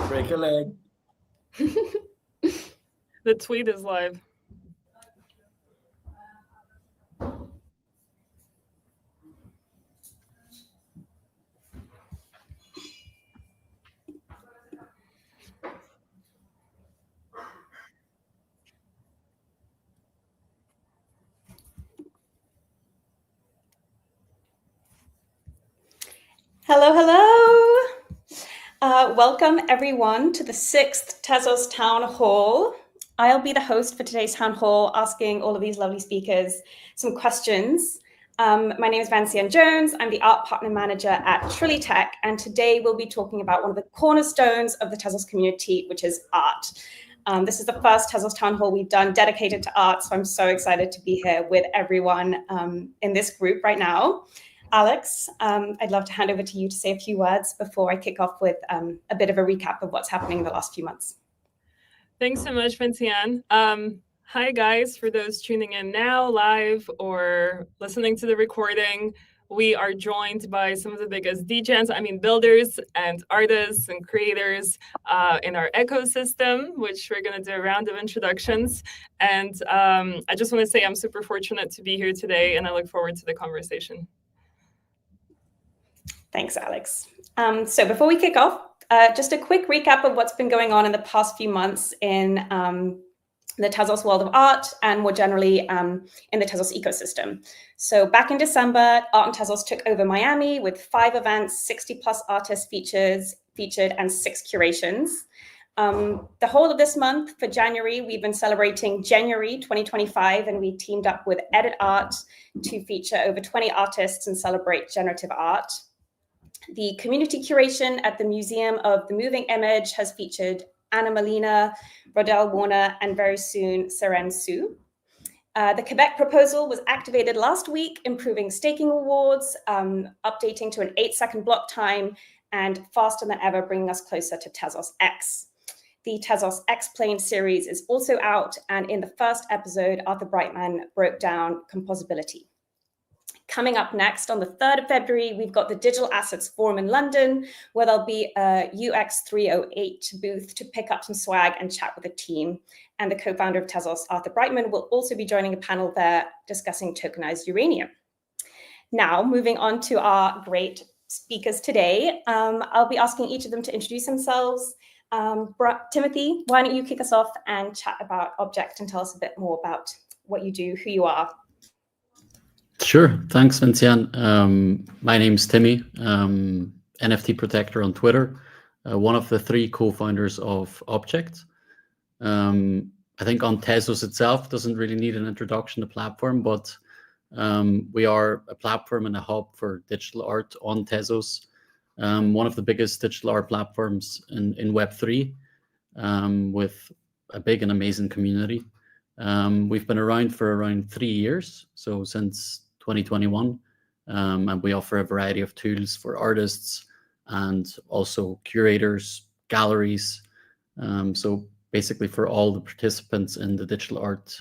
Break a leg. The tweet is live. Hello, hello. Welcome everyone to the 6th Tezos Town Hall. I'll be the host for today's town hall, asking all of these lovely speakers some questions. My name is Vancian Jones. I'm the art partner manager at Trilly Tech, and today we'll be talking about one of the cornerstones of the Tezos community, which is art. This is the first Tezos Town Hall we've done dedicated to art, so I'm so excited to be here with everyone in this group right now. Alex, I'd love to hand over to you to say a few words before I kick off with a bit of a recap of what's happening in the last few months. Thanks so much, Vincian. Hi, guys, for those tuning in now live or listening to the recording. We are joined by some of the biggest builders and artists and creators in our ecosystem, which we're going to do a round of introductions. And I just want to say I'm super fortunate to be here today, and I look forward to the conversation. Thanks, Alex. So before we kick off, just a quick recap of what's been going on in the past few months in the Tezos world of art and more generally in the Tezos ecosystem. So back in December, Art and Tezos took over Miami with 5 events, 60 plus artists featured and 6 curations. The whole of this month for January, we've been celebrating January 2025, and we teamed up with Edit Art to feature over 20 artists and celebrate generative art. The community curation at the Museum of the Moving Image has featured Anna Molina, Rodell Warner, and very soon, Seren Su. The Quebec proposal was activated last week, improving staking rewards, updating to an 8-second block time, and faster than ever, bringing us closer to Tezos X. The Tezos X-Plane series is also out, and in the first episode, Arthur Brightman broke down composability. Coming up next on the 3rd of February, we've got the Digital Assets Forum in London, where there'll be a UX 308 booth to pick up some swag and chat with the team. And the co-founder of Tezos, Arthur Brightman, will also be joining a panel there discussing tokenized uranium. Now, moving on to our great speakers today, I'll be asking each of them to introduce themselves. Timothy, why don't you kick us off and chat about Object and tell us a bit more about what you do, who you are. Sure. Thanks, Vincian. My name's Timmy, NFT Protector on Twitter, one of the 3 co-founders of Object. I think on Tezos itself doesn't really need an introduction to platform, but we are a platform and a hub for digital art on Tezos, one of the biggest digital art platforms in Web3, with a big and amazing community. We've been around for around 3 years, so since 2021, and we offer a variety of tools for artists and also curators, galleries, so basically for all the participants in the digital art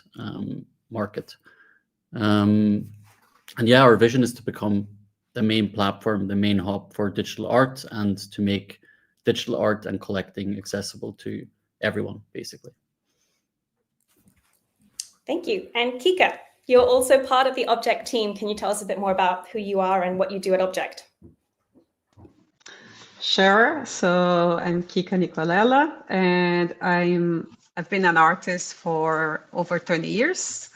market. And yeah, our vision is to become the main platform, the main hub for digital art, and to make digital art and collecting accessible to everyone, basically. Thank you. And Kika, you're also part of the Object team. Can you tell us a bit more about who you are and what you do at Object? Sure. So I'm Kika Nicolella, and I've been an artist for over 20 years.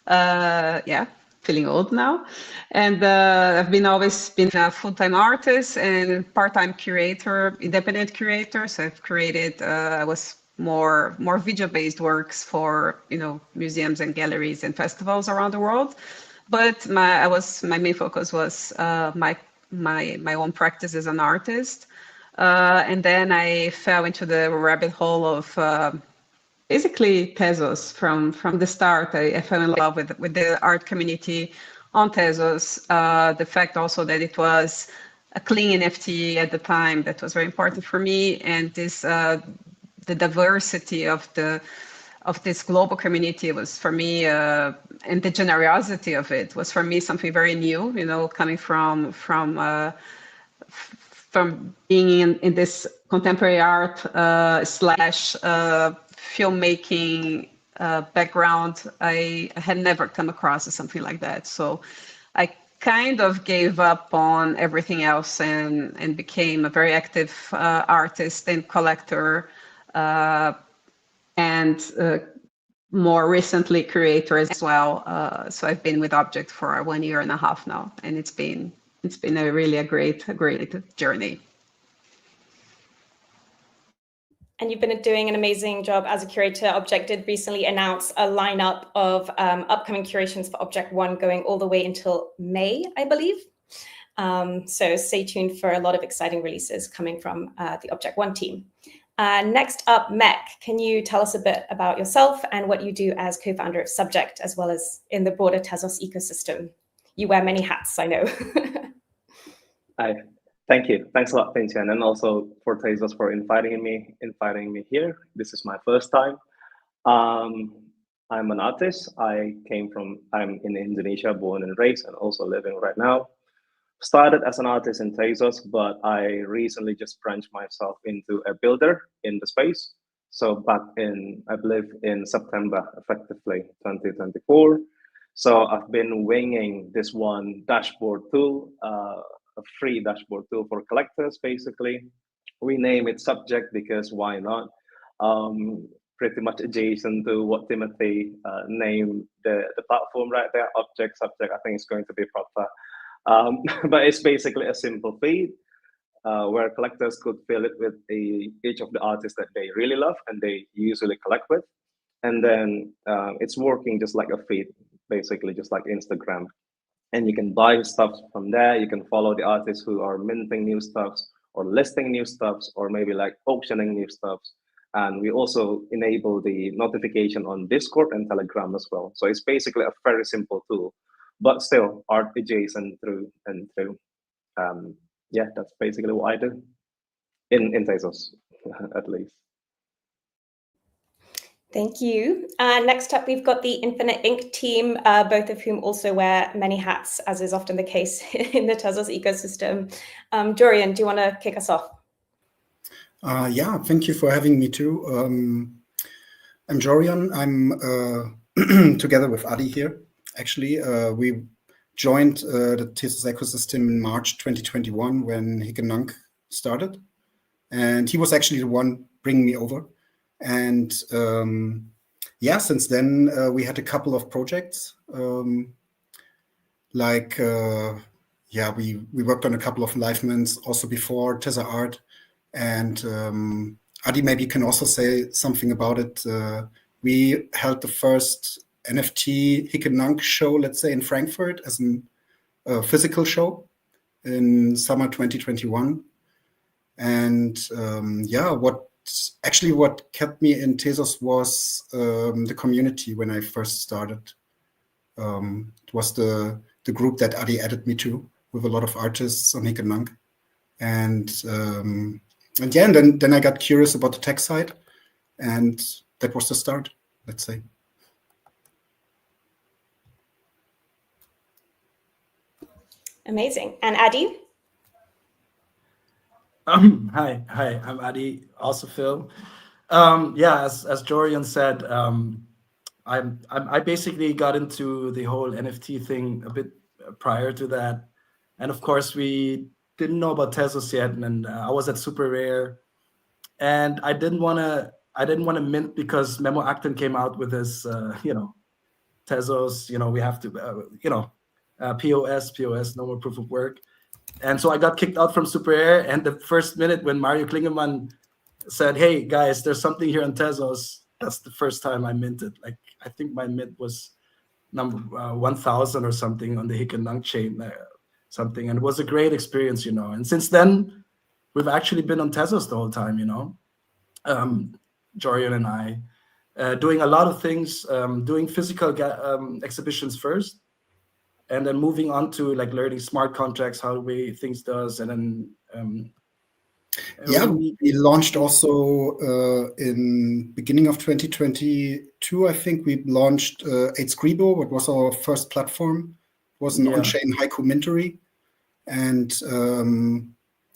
Feeling old now. And I've always been a full-time artist and part-time curator, independent curator. So I've created, I was more video-based works for museums and galleries and festivals around the world. But my main focus was my own practice as an artist. And then I fell into the rabbit hole of basically Tezos from the start. I fell in love with the art community on Tezos. The fact also that it was a clean NFT at the time, that was very important for me. And this the diversity of this global community was for me, and the generosity of it was for me something very new. Coming from from being in this contemporary art slash filmmaking background, I had never come across something like that. So I kind of gave up on everything else and became a very active artist and collector, and more recently creator as well. So I've been with Object for 1 year and a half now, and it's been a great journey. And you've been doing an amazing job as a curator. Object did recently announce a lineup of upcoming curations for Object One going all the way until May, I believe. So stay tuned for a lot of exciting releases coming from the Object One team. Next up, Mek, can you tell us a bit about yourself and what you do as co-founder of Subject, as well as in the broader Tezos ecosystem? You wear many hats, I know. Hi, thank you. Thanks a lot, Vincian, and also for Tezos for inviting me here. This is my first time. I'm an artist. I'm in Indonesia, born and raised, and also living right now. Started as an artist in Tezos, but I recently just branched myself into a builder in the space. So back I believe in September, effectively 2024. So I've been winging this one dashboard tool, a free dashboard tool for collectors, basically. We name it Subject because why not? Pretty much adjacent to what Timothy named the platform right there, Object, Subject. I think it's going to be proper. But it's basically a simple feed where collectors could fill it with each of the artists that they really love and they usually collect with. And then it's working just like a feed, basically just like Instagram. And you can buy stuff from there. You can follow the artists who are minting new stuffs or listing new stuffs or maybe like auctioning new stuffs. And we also enable the notification on Discord and Telegram as well. So it's basically a very simple tool, but still art adjacent through and through. Yeah, that's basically what I do in Tezos, at least. Thank you. Next up, we've got the Infinite Ink team, both of whom also wear many hats, as is often the case in the Tezos ecosystem. Jorian, do you want to kick us off? Yeah, thank you for having me too. I'm Jorian. I'm together with Adi here. Actually, we joined the Tezos ecosystem in March 2021 when Hikenunk started. And he was actually the one bringing me over. And yeah, since then, we had a couple of projects. Yeah, we worked on a couple of live mints also before Tezos Art. And Adi, maybe you can also say something about it. We held the first NFT Hikenunk show, let's say, in Frankfurt as a physical show in summer 2021. And yeah, what kept me in Tezos was the community when I first started. It was the group that Adi added me to with a lot of artists on Hikenunk. And yeah, and then I got curious about the tech side, and that was the start, let's say. Amazing. And Adi? Hi, I'm Adi, also Phil. Yeah, as Jorian said, I basically got into the whole NFT thing a bit prior to that, and of course we didn't know about Tezos yet, and I was at Super Rare, and I didn't want to mint because Memo Acton came out with this, Tezos, we have to, POS, no more proof of work. And so I got kicked out from Super Rare, and the first minute when Mario Klingemann said, "Hey guys, there's something here on Tezos," that's the first time I minted. Like, I think my mint was number 1,000 or something on the Hikenunk chain, something, and it was a great experience, And since then, we've actually been on Tezos the whole time, Jorian and I, doing a lot of things, doing physical exhibitions first, and then moving on to like learning smart contracts, how the way things does, and then yeah, we launched also in beginning of 2022. I think we launched 8Scribo, what was our first platform. It was an on-chain haiku mintery, and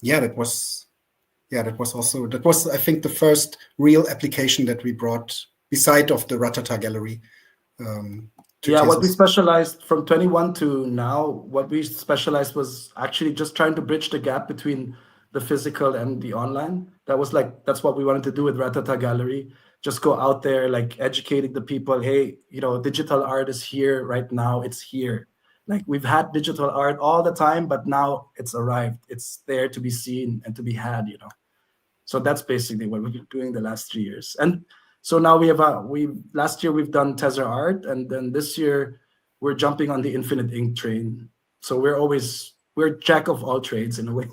yeah, that was I think the first real application that we brought beside of the Ratata gallery. Yeah, what we Tezos. specialized from 21 to now, what we specialized was actually just trying to bridge the gap between the physical and the online. That's what we wanted to do with Ratata Gallery. Just go out there, like educating the people. Hey, digital art is here right now. It's here. Like we've had digital art all the time, but now it's arrived. It's there to be seen and to be had, So that's basically what we've been doing the last 3 years. And so now last year we've done Tezos art, and then this year we're jumping on the infinite ink train. So we're jack of all trades in a way.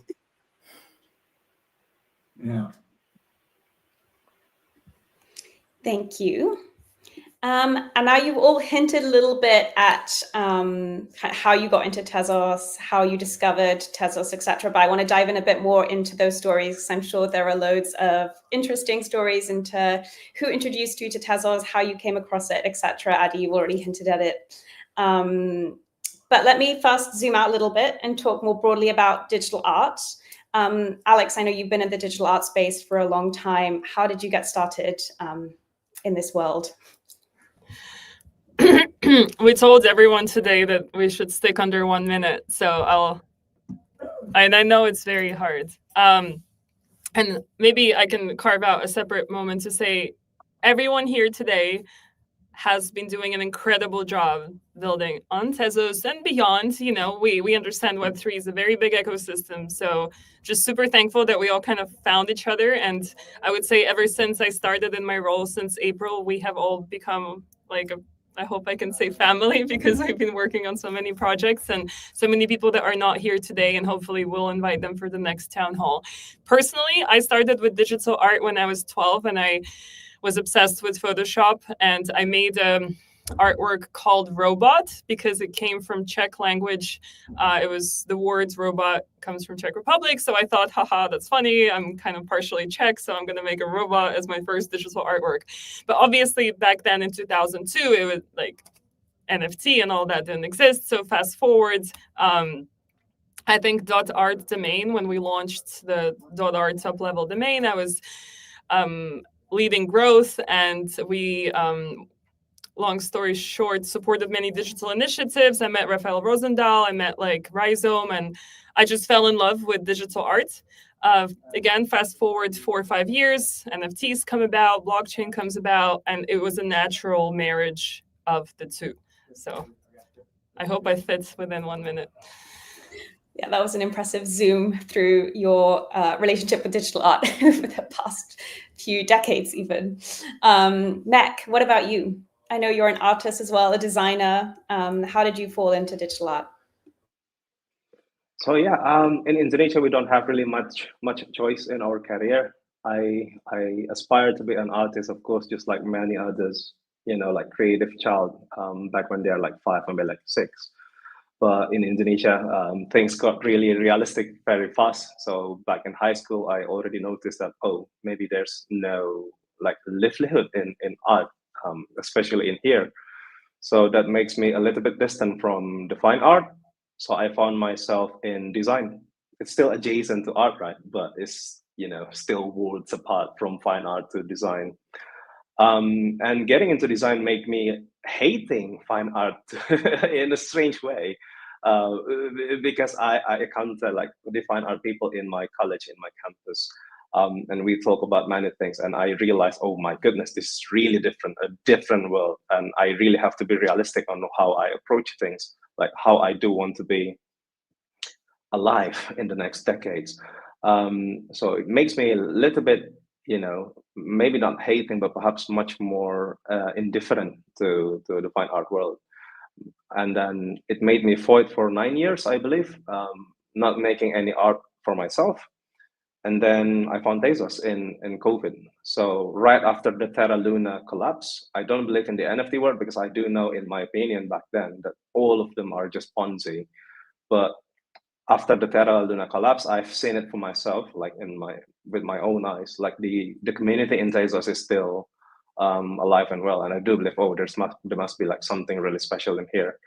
Yeah. Thank you. And now you've all hinted a little bit at how you got into Tezos, how you discovered Tezos, etc. But I want to dive in a bit more into those stories, because I'm sure there are loads of interesting stories into who introduced you to Tezos, how you came across it, etc. Adi, you've already hinted at it. But let me first zoom out a little bit and talk more broadly about digital art. Alex, I know you've been in the digital art space for a long time. How did you get started in this world? We told everyone today that we should stick under 1 minute, so I know it's very hard. And maybe I can carve out a separate moment to say everyone here today has been doing an incredible job building on Tezos and beyond. We understand Web3 is a very big ecosystem, so just super thankful that we all kind of found each other. And I would say ever since I started in my role since April, we have all become I hope I can say family, because we've been working on so many projects and so many people that are not here today, and hopefully we'll invite them for the next town hall. Personally, I started with digital art when I was 12, and I was obsessed with Photoshop, and I made artwork called Robot because it came from Czech language. It was the words robot comes from Czech Republic. So I thought, haha, that's funny. I'm kind of partially Czech, so I'm going to make a robot as my first digital artwork. But obviously back then in 2002, it was like NFT and all that didn't exist. So fast forward, I think .art domain, when we launched the .art top level domain, I was leading growth, and we long story short, supported many digital initiatives. I met Raphael Rosendahl, I met Rhizome, and I just fell in love with digital art. Again, fast forward 4 or 5 years, NFTs come about, blockchain comes about, and it was a natural marriage of the two. So I hope I fit within 1 minute. Yeah, that was an impressive zoom through your relationship with digital art over the past few decades even. Mek, what about you? I know you're an artist as well, a designer. How did you fall into digital art? So yeah, in Indonesia, we don't have really much choice in our career. I aspire to be an artist, of course, just like many others, like creative child, back when they're like 5 and like 6. But in Indonesia, things got really realistic very fast. So back in high school, I already noticed that, maybe there's no livelihood in art, especially in here. So that makes me a little bit distant from the fine art. So I found myself in design. It's still adjacent to art, right? But it's, still worlds apart from fine art to design. And getting into design made me hating fine art in a strange way, because I encounter the fine art people in my college, in my campus, and we talk about many things, and I realized, oh my goodness, this is really different, a different world, and I really have to be realistic on how I approach things, like how I do want to be alive in the next decades. So it makes me a little bit, maybe not hating, but perhaps much more indifferent to the fine art world. And then it made me void for 9 years, I believe, not making any art for myself. And then I found Tezos in COVID. So right after the Terra Luna collapse, I don't believe in the NFT world, because I do know, in my opinion back then, that all of them are just Ponzi. But after the Terra Luna collapse, I've seen it for myself, with my own eyes. Like the community in Tezos is still alive and well, and I do believe, there must be something really special in here.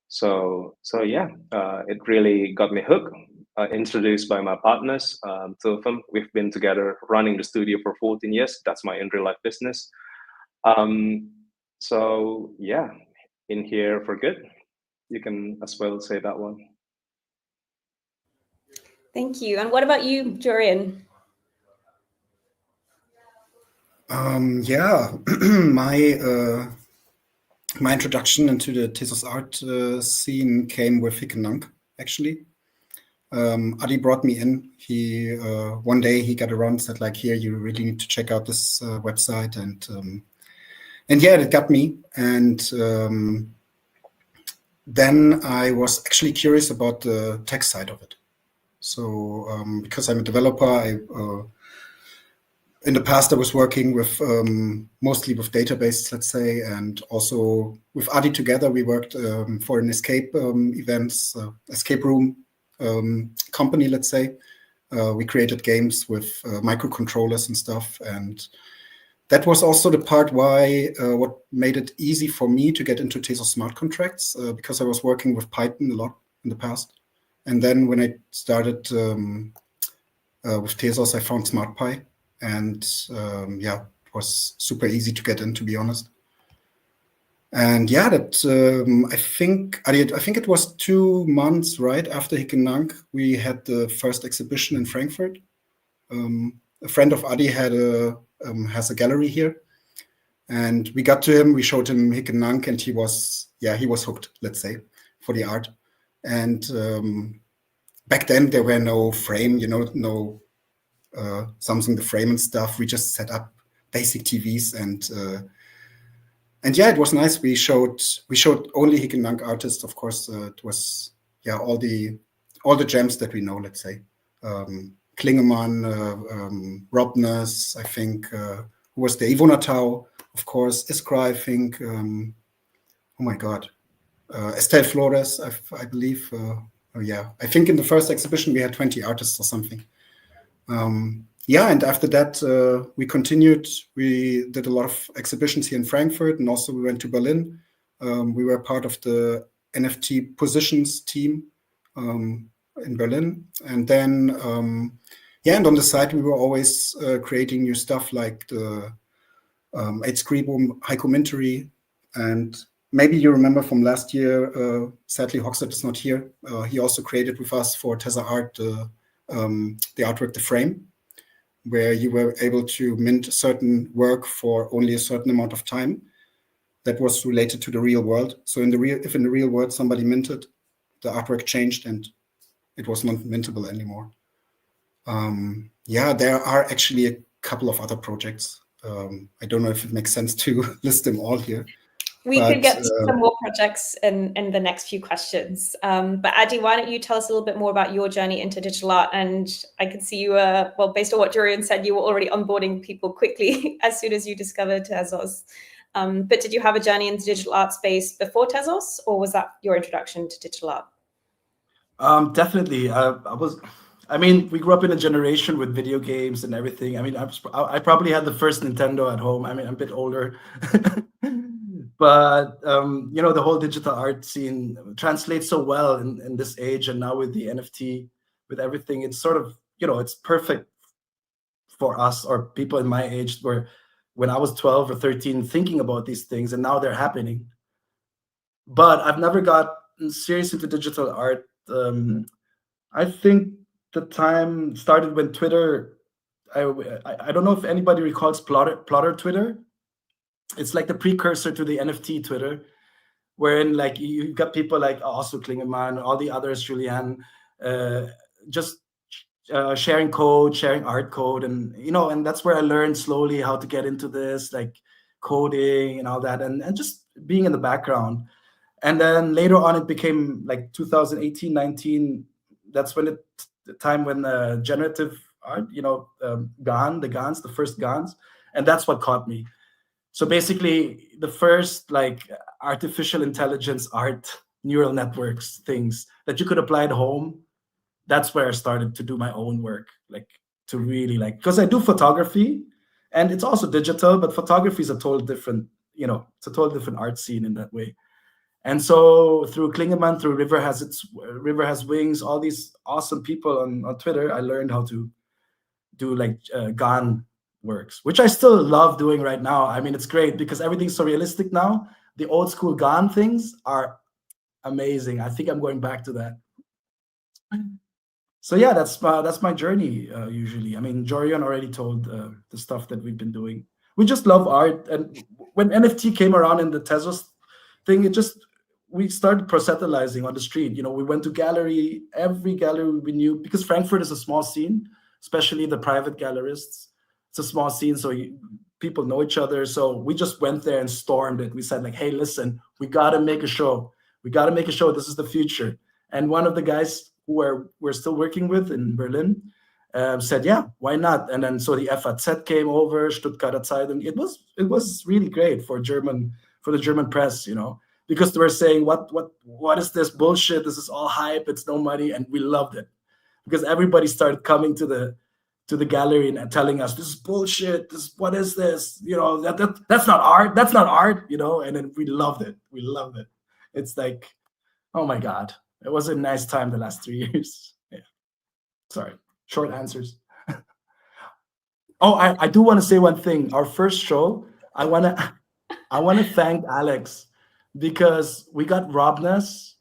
So yeah, it really got me hooked. introduced by my partners, two of them. We've been together running the studio for 14 years. That's my in real life business. So yeah, in here for good. You can as well say that one. Thank you. And what about you, Jorian? Yeah, my introduction into the Tezos art scene came with Hic and Nunc, actually. Adi brought me in. He one day he got around and said, like, here, you really need to check out this website, and yeah, it got me. And then I was actually curious about the tech side of it. So because I'm a developer, in the past I was working with mostly with databases, let's say, and also with Adi together we worked for an escape escape room company, let's say. We created games with microcontrollers and stuff, and that was also the part why what made it easy for me to get into Tezos smart contracts, because I was working with Python a lot in the past. And then when I started with Tezos, I found SmartPy, and yeah, it was super easy to get in, to be honest. And yeah, that I think it was 2 months right after Hic and Nunc, we had the first exhibition in Frankfurt. A friend of Adi has a gallery here, and we got to him. We showed him Hic and Nunc, and he was hooked, let's say, for the art. And back then there were no frame, no Samsung the frame and stuff. We just set up basic TVs, and yeah, it was nice. We showed only Hic and Nunc artists, of course. It was all the gems that we know, let's say. Klingemann, Robness, I think, who was there? Ivona Tau, of course, Iskra, I think. Oh my God, Estelle Flores, I believe. I think in the first exhibition we had 20 artists or something. And after that we continued. We did a lot of exhibitions here in Frankfurt, and also we went to Berlin. We were part of the NFT Positions team in Berlin, and then and on the side we were always creating new stuff, like the Eidskribum Haiku-Mintary. And maybe you remember from last year, sadly Hoxet is not here, he also created with us for Tezos Art the artwork The Frame, where you were able to mint certain work for only a certain amount of time that was related to the real world. So if in the real world somebody minted, the artwork changed and it was not mintable anymore. There are actually a couple of other projects. I don't know if it makes sense to list them all here. We could get to some more projects in the next few questions. But Adi, why don't you tell us a little bit more about your journey into digital art? And I could see you, based on what Jorian said, you were already onboarding people quickly as soon as you discovered Tezos. But did you have a journey into digital art space before Tezos, or was that your introduction to digital art? Definitely. We grew up in a generation with video games and everything. I probably had the first Nintendo at home. I'm a bit older. But the whole digital art scene translates so well in this age, and now with the NFT, with everything, it's sort of, it's perfect for us, or people in my age, where when I was 12 or 13 thinking about these things, and now they're happening. But I've never got serious into digital art. I think the time started when Twitter, I don't know if anybody recalls Plotter Twitter. It's like the precursor to the NFT Twitter, wherein like you got people like also Klingemann, all the others, Julian, just sharing code, sharing art code, and and that's where I learned slowly how to get into this, like coding and all that, and just being in the background. And then later on, it became like 2018, 19. That's when the time when generative art, the first GANs, and that's what caught me. So basically, the first like artificial intelligence art, neural networks, things that you could apply at home, that's where I started to do my own work, like to really because I do photography, and it's also digital, but photography is a total different, it's a total different art scene in that way. And so through Klingemann, through River Has Wings, all these awesome people on Twitter, I learned how to do like GAN works, which I still love doing right now. I mean, it's great because everything's so realistic now. The old school GAN things are amazing. I think I'm going back to that. So yeah, that's my journey usually. I mean, Jorian already told the stuff that we've been doing. We just love art, and when NFT came around in the Tezos thing, we started proselytizing on the street. You know, we went to every gallery we knew, because Frankfurt is a small scene, especially the private gallerists. It's a small scene, so people know each other. So we just went there and stormed it. We said like, hey, listen, we got to make a show. We got to make a show. This is the future. And one of the guys who we're still working with in Berlin said, yeah, why not? And then so the FAZ came over, Stuttgarter Zeitung. It was really great for the German press, you know, because they were saying, what is this bullshit? This is all hype. It's no money. And we loved it because everybody started coming to the gallery and telling us, this is bullshit. What is this? You know, that's not art. That's not art, you know, and then we loved it. We loved it. It's like, oh my God, it was a nice time the last 3 years. Yeah. Sorry, short answers. Oh, I do want to say one thing. Our first show, I want to thank Alex, because we got Robness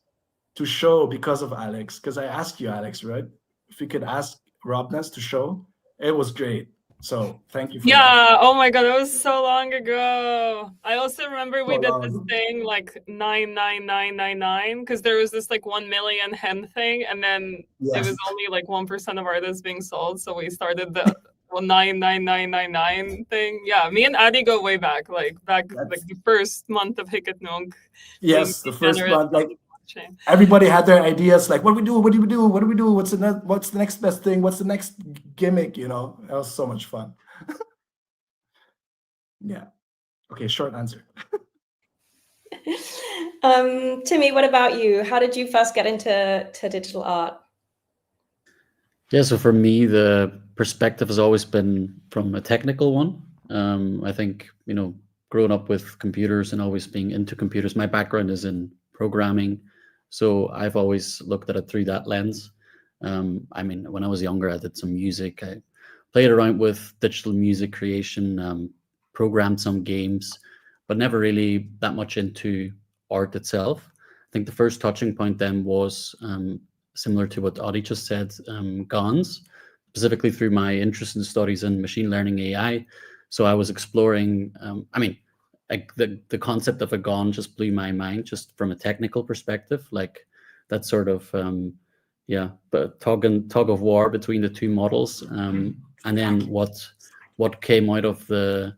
to show because of Alex. Because I asked you, Alex, right? If you could ask Robness to show, it was great. So thank you for that. Oh my God, that was so long ago. I also remember we did this thing like 99999, because there was this like 1 million hen thing, and then it was only like 1% of artists being sold. So we started the 99999 thing. Yeah, me and Adi go way back, like the first month of Hiketnunk. Yes, the first month, like everybody had their ideas, like what do we do? What do we do? What do we do? What's the next best thing? What's the next gimmick? You know, that was so much fun. Yeah. Okay, short answer. Timmy, what about you? How did you first get into digital art? Yeah, so for me, the perspective has always been from a technical one. I think, you know, growing up with computers and always being into computers, my background is in programming. So I've always looked at it through that lens. I mean, when I was younger, I did some music. I played around with digital music creation, programmed some games, but never really that much into art itself. I think the first touching point then was similar to what Adi just said, GANs, specifically through my interest in studies in machine learning AI. So I was exploring, I mean, like the concept of a GAN just blew my mind, just from a technical perspective, like that sort of, but tug of war between the two models. And then what came out of the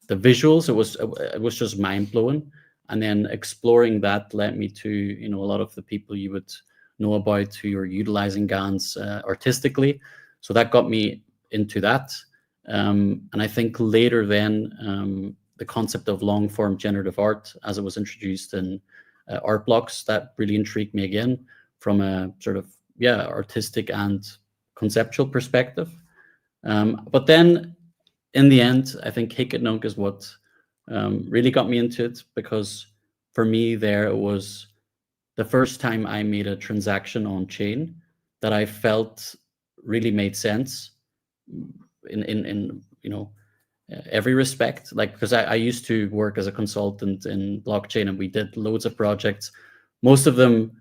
visuals, it was just mind blowing. And then exploring that led me to, you know, a lot of the people you would know about who are utilizing GANs artistically. So that got me into that. And I think later then, the concept of long form generative art, as it was introduced in art blocks, that really intrigued me again from a sort of, artistic and conceptual perspective. But then in the end, I think Hiketnunk is what really got me into it, because for me there, it was the first time I made a transaction on chain that I felt really made sense in you know, every respect. Like, because I used to work as a consultant in blockchain, and we did loads of projects. Most of them,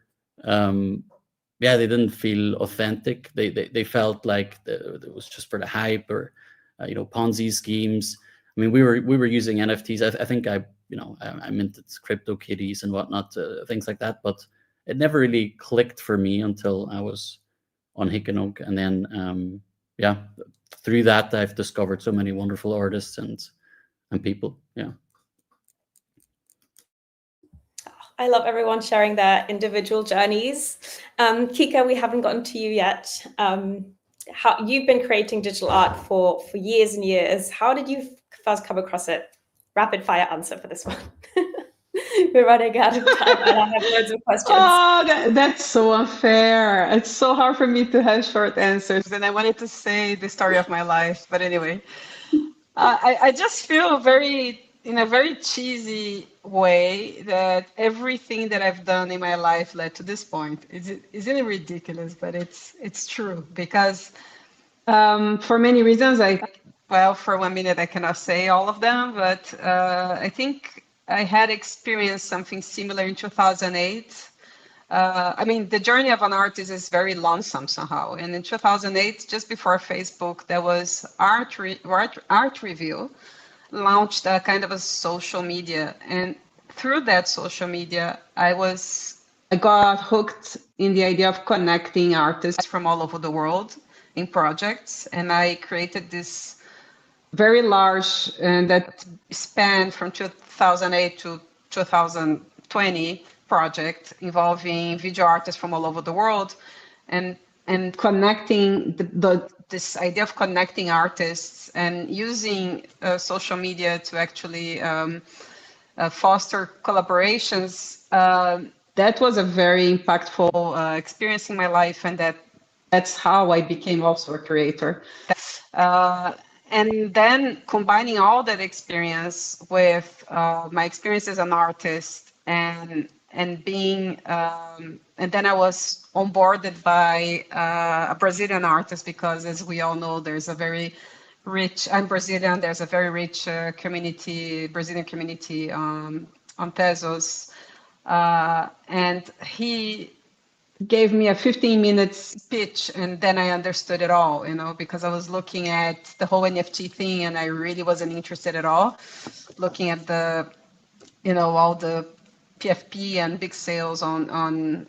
they didn't feel authentic. They felt like it was just for the hype, or you know, Ponzi schemes. I mean, we were using NFTs. I think I minted crypto kitties and whatnot, things like that. But it never really clicked for me until I was on Hiketnunk, and then through that I've discovered so many wonderful artists and people. Yeah. I love everyone sharing their individual journeys. Kika, we haven't gotten to you yet. How you've been creating digital art for years and years. How did you first come across it? Rapid fire answer for this one. We're running out of time, and I have loads of questions. Oh, that's so unfair. It's so hard for me to have short answers, and I wanted to say the story of my life. But anyway, I just feel very in a very cheesy way that everything that I've done in my life led to this point. Isn't it ridiculous? But it's true because for many reasons, well, for 1 minute, I cannot say all of them, but I think I had experienced something similar in 2008. I mean, the journey of an artist is very lonesome somehow. And in 2008, just before Facebook, there was Art Review launched a kind of a social media. And through that social media, I got hooked in the idea of connecting artists from all over the world in projects. And I created this very large, and that spanned from 2008 to 2020 project involving video artists from all over the world, and connecting this idea of connecting artists and using social media to actually foster collaborations. That was a very impactful experience in my life, and that's how I became also a creator. And then combining all that experience with my experience as an artist and being and then I was onboarded by a Brazilian artist, because as we all know, there's a very rich, I'm Brazilian, there's a very rich Brazilian community on Tezos. And he gave me a 15-minute speech, and then I understood it all, because I was looking at the whole NFT thing and I really wasn't interested at all, looking at the, all the PFP and big sales on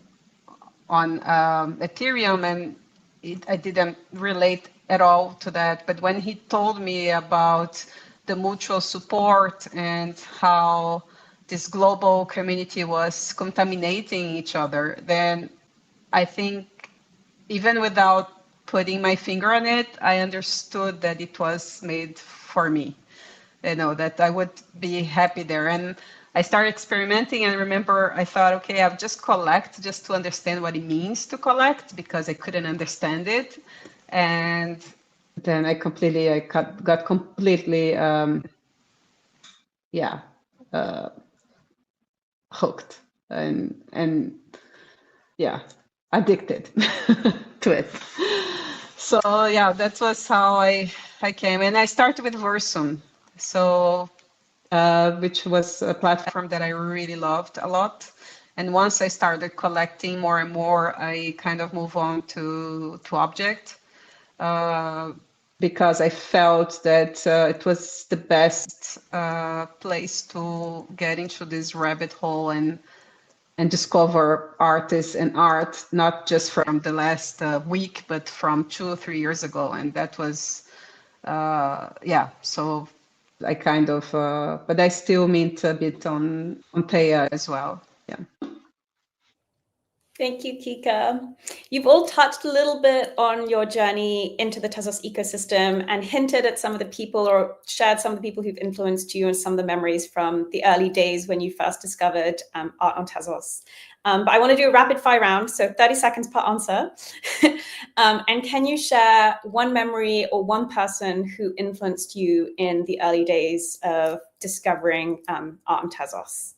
Ethereum, and I didn't relate at all to that. But when he told me about the mutual support and how this global community was contaminating each other, then I think even without putting my finger on it, I understood that it was made for me, that I would be happy there. And I started experimenting, and remember, I thought, okay, I'll just collect just to understand what it means to collect, because I couldn't understand it. And then I got completely, hooked and addicted to it. So yeah, that was how I came. And I started with Versum, so which was a platform that I really loved a lot. And once I started collecting more and more, I kind of moved on to Object, because I felt that it was the best place to get into this rabbit hole and discover artists and art, not just from the last week, but from 2 or 3 years ago. And that was, so I kind of, but I still mint a bit on Theia as well. Yeah. Thank you, Kika. You've all touched a little bit on your journey into the Tezos ecosystem and hinted at some of the people, or shared some of the people who've influenced you and some of the memories from the early days when you first discovered art on Tezos. But I want to do a rapid fire round, so 30 seconds per answer. And can you share one memory or one person who influenced you in the early days of discovering art on Tezos?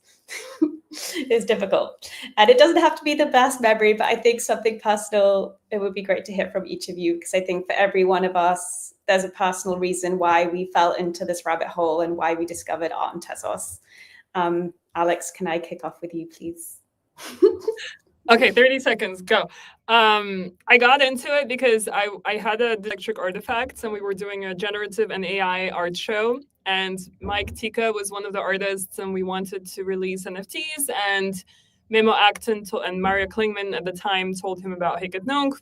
It's difficult, and it doesn't have to be the best memory, but I think something personal, it would be great to hear from each of you, because I think for every one of us, there's a personal reason why we fell into this rabbit hole and why we discovered art on Tezos. Alex, can I kick off with you, please? Okay, 30 seconds, go. I got into it because I had a Electric Artifacts, and we were doing a generative and AI art show. And Mike Tika was one of the artists, and we wanted to release NFTs. And Memo Acton and Maria Klingman at the time told him about Hiket Nung.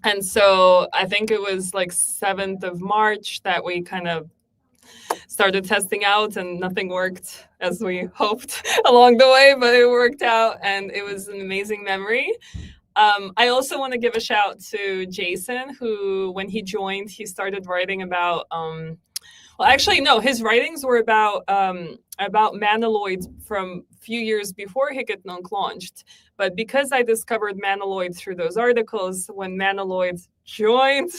And so I think it was like 7th of March that we kind of started testing out, and nothing worked as we hoped along the way, but it worked out, and it was an amazing memory. I also want to give a shout to Jason, who, when he joined, he started writing about Well, actually, no. His writings were about Manoloid from a few years before Hiketnunk launched. But because I discovered Manoloid through those articles, when Manoloid joined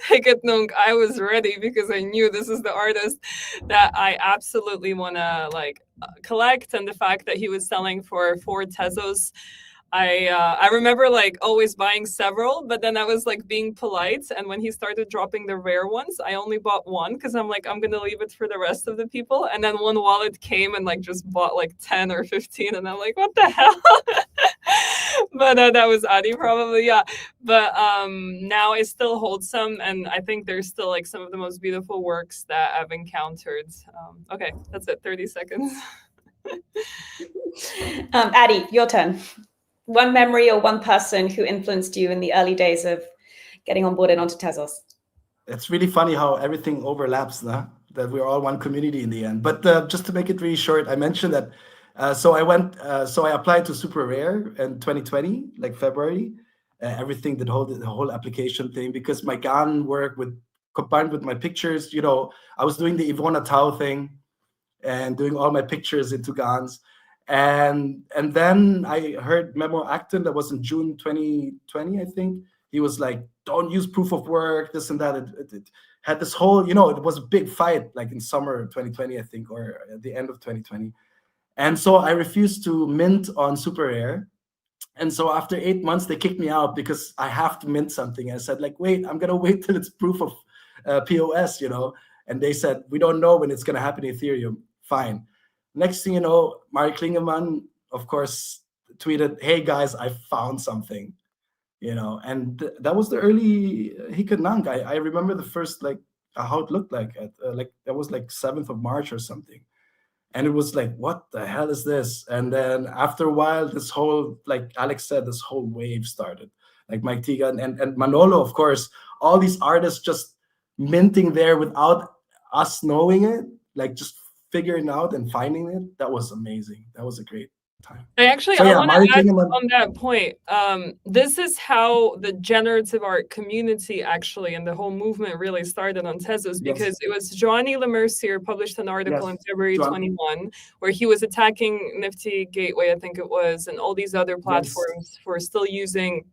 Hiketnunk, I was ready because I knew this is the artist that I absolutely want to like collect. And the fact that he was selling for 4 Tezos, I remember like always buying several, but then I was like being polite. And when he started dropping the rare ones, I only bought one because I'm like, I'm gonna leave it for the rest of the people. And then one wallet came and like just bought like 10 or 15, and I'm like, what the hell? But that was Adi probably, yeah. But now I still hold some, and I think there's still like some of the most beautiful works that I've encountered. Okay, that's it. 30 seconds. Adi, your turn. One memory or one person who influenced you in the early days of getting on board and onto Tezos? It's really funny how everything overlaps, nah? That we're all one community in the end. But just to make it really short, I mentioned that. So I applied to Super Rare in 2020, like February. Everything, the whole application thing, because my GAN work combined with my pictures, you know, I was doing the Ivona Tau thing and doing all my pictures into GANs. And then I heard Memo Acton, that was in June 2020, I think. He was like, don't use proof of work, this and that. It had this whole, you know, it was a big fight, like in summer 2020, I think, or at the end of 2020. And so I refused to mint on Super Rare. And so after 8 months, they kicked me out because I have to mint something. I said, like, wait, I'm going to wait till it's proof of POS, you know. And they said, we don't know when it's going to happen in Ethereum. Fine. Next thing you know, Mark Klingemann, of course, tweeted, hey, guys, I found something, you know. And that was the early Hiketnunk. I remember the first, like, how it looked like. That was like 7th of March or something. And it was like, what the hell is this? And then after a while, this whole, like Alex said, this whole wave started. Like Mike Tegan and Manolo, of course, all these artists just minting there without us knowing it, like just figuring out and finding it. That was amazing. That was a great time. I want to add on that point. This is how the generative art community actually and the whole movement really started on Tezos, because it was Johnny Lemercier published an article in February 21 where he was attacking Nifty Gateway, I think it was, and all these other platforms for still using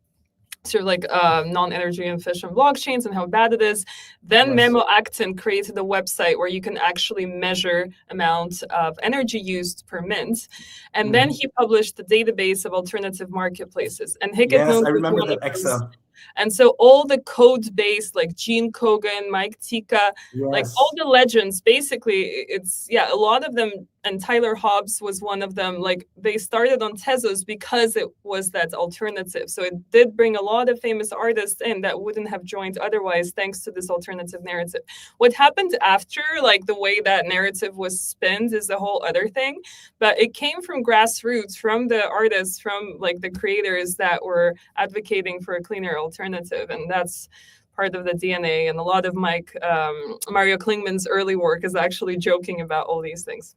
sort of like non-energy efficient blockchains and how bad it is. Then Memo Acton created a website where you can actually measure amount of energy used per mint. And then he published the database of alternative marketplaces. And Hiketnunk I remember that Excel. And so all the code base, like Gene Kogan, Mike Tika, like all the legends, basically, it's, a lot of them, and Tyler Hobbs was one of them, like they started on Tezos because it was that alternative. So it did bring a lot of famous artists in that wouldn't have joined otherwise, thanks to this alternative narrative. What happened after, like the way that narrative was spinned is a whole other thing, but it came from grassroots, from the artists, from like the creators that were advocating for a cleaner alternative. And that's part of the DNA. And a lot of Mario Klingman's early work is actually joking about all these things.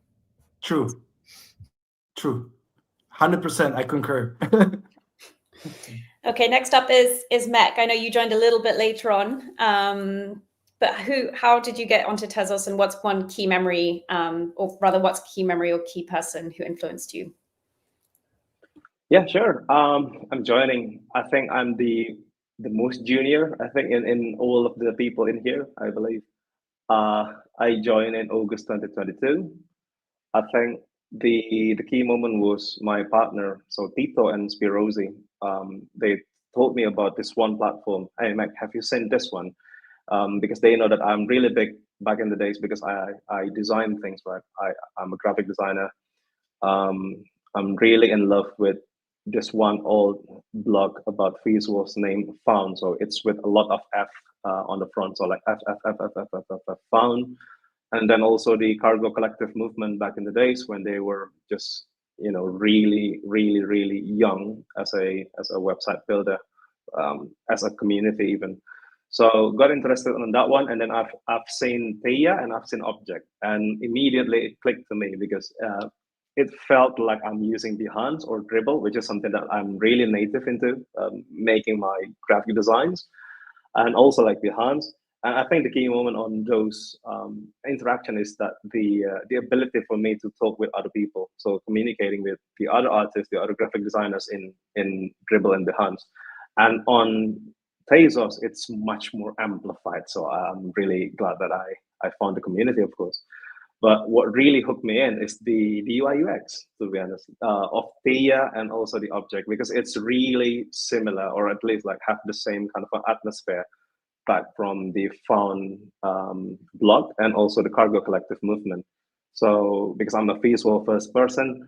True. 100%, I concur. Okay, next up is Mech. I know you joined a little bit later on, but how did you get onto Tezos, and what's one key memory, or rather what's key memory or key person who influenced you? Yeah, sure. I'm joining. I think I'm the most junior, I think, in all of the people in here, I believe. I joined in August 2022. I think the key moment was my partner, so Tito and Spirosi. They told me about this one platform. Hey, Mac, have you seen this one? Because they know that I'm really big back in the days because I design things, right? I'm a graphic designer. I'm really in love with this one old blog about visuals named Found. So it's with a lot of F on the front. So like F, Found. And then also the Cargo Collective movement back in the days when they were just, really, really, really young as a website builder, as a community even. So got interested in that one, and then I've seen Theia and I've seen Object, and immediately it clicked to me because it felt like I'm using Behance or Dribble, which is something that I'm really native into, making my graphic designs, and also like Behance. And I think the key moment on those interaction is that the ability for me to talk with other people, so communicating with the other artists, the other graphic designers in Dribble and Behance, and on Tezos, it's much more amplified. So I'm really glad that I found the community, of course. But what really hooked me in is the UI UX, to be honest, of Thea and also the object, because it's really similar, or at least like have the same kind of atmosphere back from the Found blog and also the Cargo Collective movement. So because I'm a visual first person,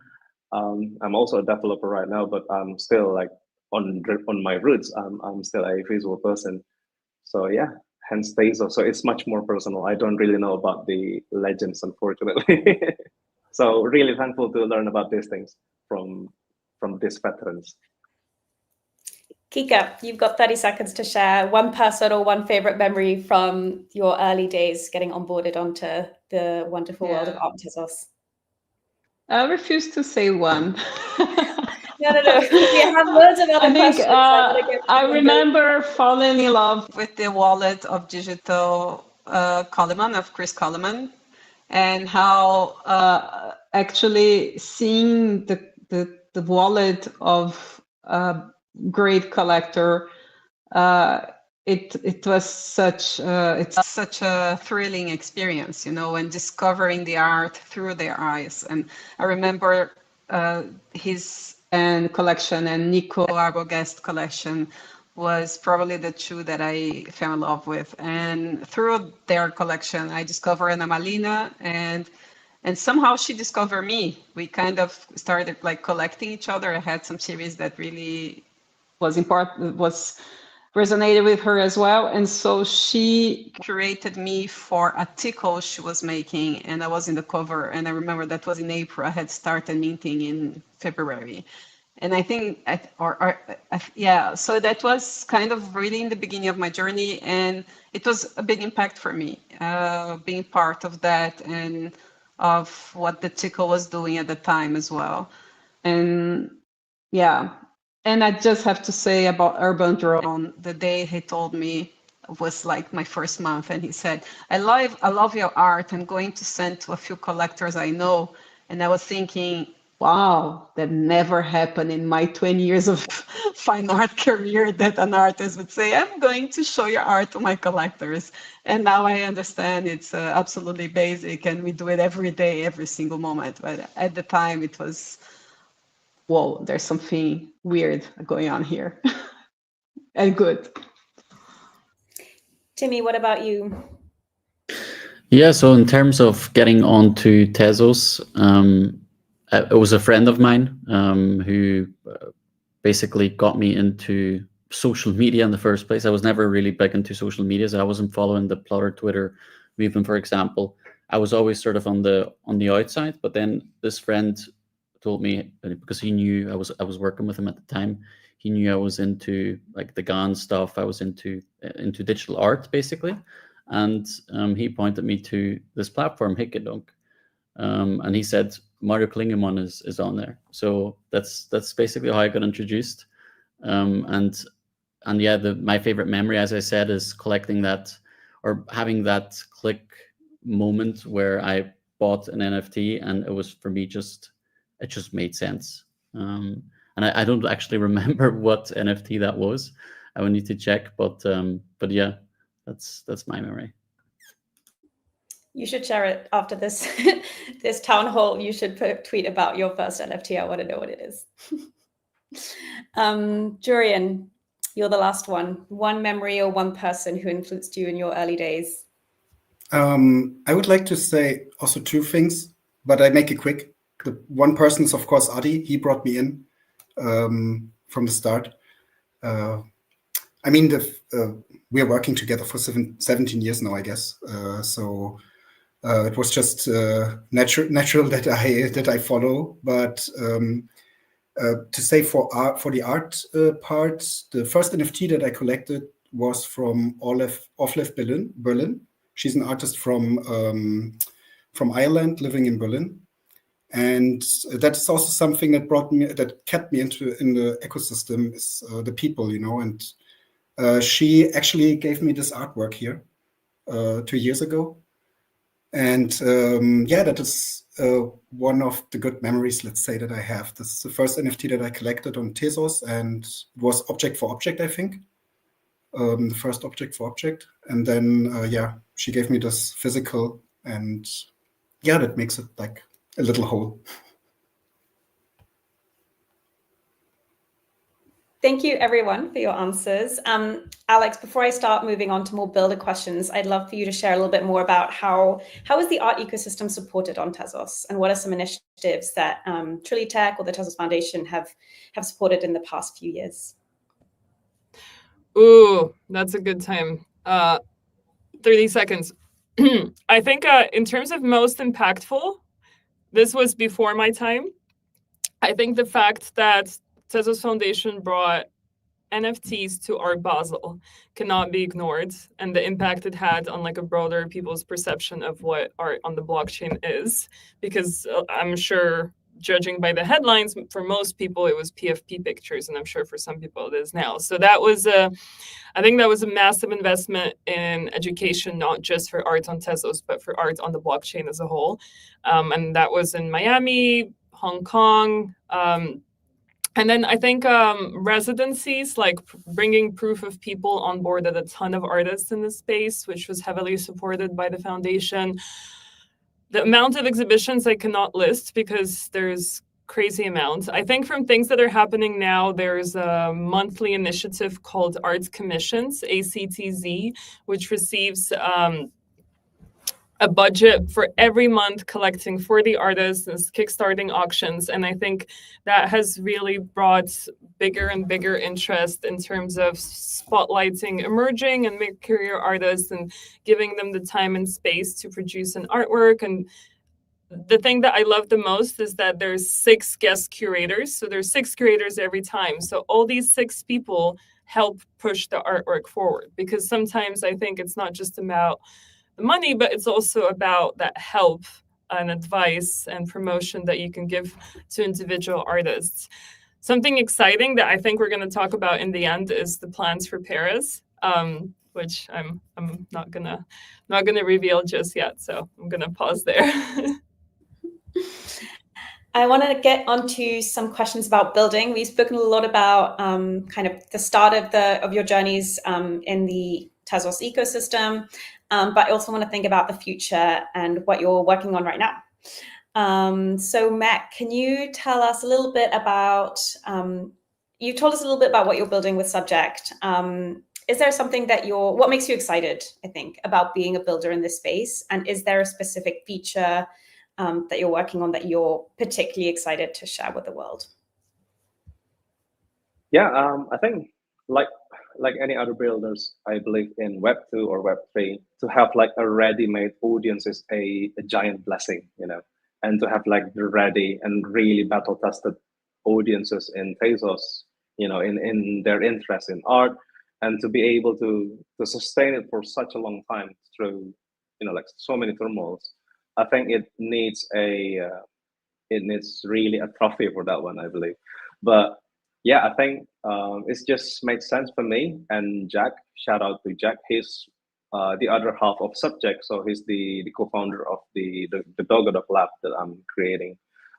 I'm also a developer right now, but I'm still like on my roots. I'm still a visual person. So yeah, hence Tezos. So it's much more personal. I don't really know about the legends, unfortunately. So really thankful to learn about these things from these veterans. Kika, you've got 30 seconds to share one person or one favorite memory from your early days getting onboarded onto the wonderful world of art Tezos. I refuse to say one. No. We have loads of other questions. I remember falling in love with the wallet of Digital Coleman, of Chris Coleman, and how actually seeing the wallet of a great collector, it was such a thrilling experience, you know, and discovering the art through their eyes. And I remember his collection and Nico Arbogast collection was probably the two that I fell in love with. And through their collection, I discovered Ana Malina, and somehow she discovered me. We kind of started like collecting each other. I had some series that really was important, resonated with her as well. And so she curated me for a tickle she was making, and I was in the cover. And I remember that was in April. I had started minting in February. And I think, so that was kind of really in the beginning of my journey. And it was a big impact for me, being part of that and of what the tickle was doing at the time as well. And yeah. And I just have to say about Urban Drone, the day he told me was like my first month, and he said, I love your art. I'm going to send to a few collectors I know. And I was thinking, wow, that never happened in my 20 years of fine art career, that an artist would say, I'm going to show your art to my collectors. And now I understand it's absolutely basic, and we do it every day, every single moment. But at the time it was, whoa, there's something weird going on here. And good. Timmy, what about you? Yeah, so in terms of getting onto Tezos, it was a friend of mine who basically got me into social media in the first place. I was never really big into social media, so I wasn't following the Plotter Twitter movement, for example. I was always sort of on the outside, but then this friend told me, because he knew I was working with him at the time, he knew I was into like the GAN stuff. I was into digital art basically, and he pointed me to this platform, Hickedunk, and he said Mario Klingemann is on there. So that's basically how I got introduced, and yeah, my favorite memory, as I said, is collecting that or having that click moment where I bought an NFT and it was, for me, it just made sense. And I don't actually remember what NFT that was. I would need to check, but yeah, that's my memory. You should share it after this this town hall. You should tweet about your first NFT. I want to know what it is. Jurian, you're the last one. One memory or one person who influenced you in your early days. I would like to say also two things, but I make it quick. The one person is, of course, Adi. He brought me in from the start. I mean, we are working together for 17 years now, I guess. So it was just natural that I follow. But to say for the art part, the first NFT that I collected was from Oflev Berlin. She's an artist from Ireland, living in Berlin. And that's also something that kept me in the ecosystem, is the people, you know. And she actually gave me this artwork here, 2 years ago. And yeah, that is one of the good memories, let's say, that I have. This is the first NFT that I collected on Tezos, and it was object for object, I think. The first object for object. And then, yeah, she gave me this physical, and yeah, that makes it like a little whole. Thank you, everyone, for your answers. Alex, before I start moving on to more builder questions, I'd love for you to share a little bit more about how is the art ecosystem supported on Tezos, and what are some initiatives that Trilitech or the Tezos Foundation have supported in the past few years? Ooh, that's a good time. 30 seconds. I think in terms of most impactful, this was before my time. I think the fact that Tezos Foundation brought NFTs to Art Basel cannot be ignored, and the impact it had on like a broader people's perception of what art on the blockchain is. Because I'm sure, judging by the headlines, for most people it was PFP pictures, and I'm sure for some people it is now. So that was I think that was a massive investment in education, not just for art on Tezos, but for art on the blockchain as a whole. And that was in Miami, Hong Kong. And then I think residencies, like bringing proof of people on board at a ton of artists in the space, which was heavily supported by the foundation. The amount of exhibitions I cannot list because there's crazy amounts. I think from things that are happening now, there's a monthly initiative called Arts Commissions, ACTZ, which receives a budget for every month collecting for the artists and kickstarting auctions. And I think that has really brought bigger and bigger interest in terms of spotlighting emerging and mid-career artists and giving them the time and space to produce an artwork. And the thing that I love the most is that there's 6 guest curators. So there's 6 curators every time. So all these 6 people help push the artwork forward, because sometimes I think it's not just about the money, but it's also about that help and advice and promotion that you can give to individual artists. Something exciting that I think we're going to talk about in the end is the plans for Paris, which I'm not gonna reveal just yet. So I'm gonna pause there. I want to get onto some questions about building. We've spoken a lot about kind of the start of your journeys in the Tezos ecosystem, but I also want to think about the future and what you're working on right now. So Mac, can you tell us a little bit about, you told us a little bit about what you're building with Subject. Is there something that what makes you excited, I think, about being a builder in this space? And is there a specific feature that you're working on that you're particularly excited to share with the world? Yeah, I think like any other builders, I believe in Web 2 or Web 3, to have like a ready-made audience is a giant blessing, you know, and to have like the ready and really battle-tested audiences in Tezos, you know, in their interest in art, and to be able to sustain it for such a long time through, you know, like so many turmoils. I think it needs really a trophy for that one, I believe. But yeah, I think it just makes sense for me and Jack. Shout out to Jack. He's the other half of Subject, so he's the co-founder of the Dogodog Lab that I'm creating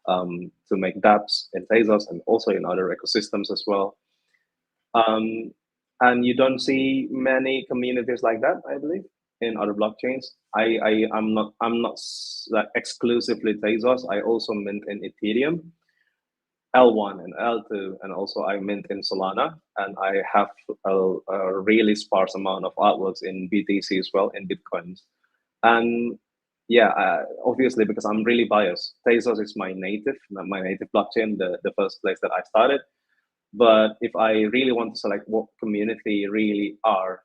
to make dApps in Tezos and also in other ecosystems as well. And you don't see many communities like that, I believe, in other blockchains. I'm not like exclusively Tezos. I also mint in Ethereum, L1 and L2, and also I mint in Solana, and I have a really sparse amount of artworks in BTC as well, in Bitcoins. And yeah, obviously, because I'm really biased, Tezos is my native blockchain, the first place that I started. But if I really want to select what community really are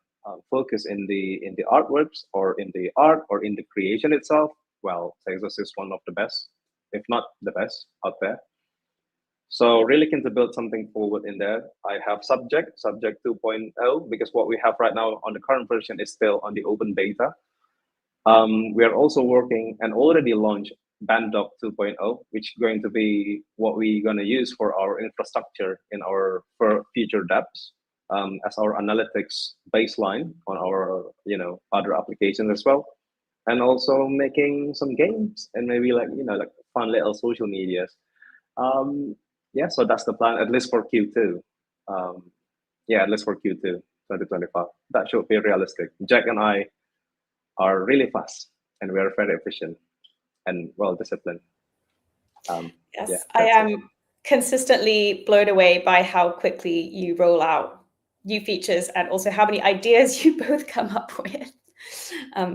focused in the artworks or in the art or in the creation itself, well, Tezos is one of the best, if not the best out there. So really keen to build something forward in there. I have Subject 2.0, because what we have right now on the current version is still on the open beta. We are also working and already launched Banddoc 2.0, which is going to be what we're going to use for our infrastructure in our future dApps. as our analytics baseline on our other applications as well, and also making some games and maybe like fun little social medias. Yeah, so that's the plan, at least for Q2. Yeah, at least for Q2 2025. That should be realistic. Jack and I are really fast, and we are very efficient and well disciplined. Yes, yeah, I that's it. am consistently blown away by how quickly you roll out new features and also how many ideas you both come up with.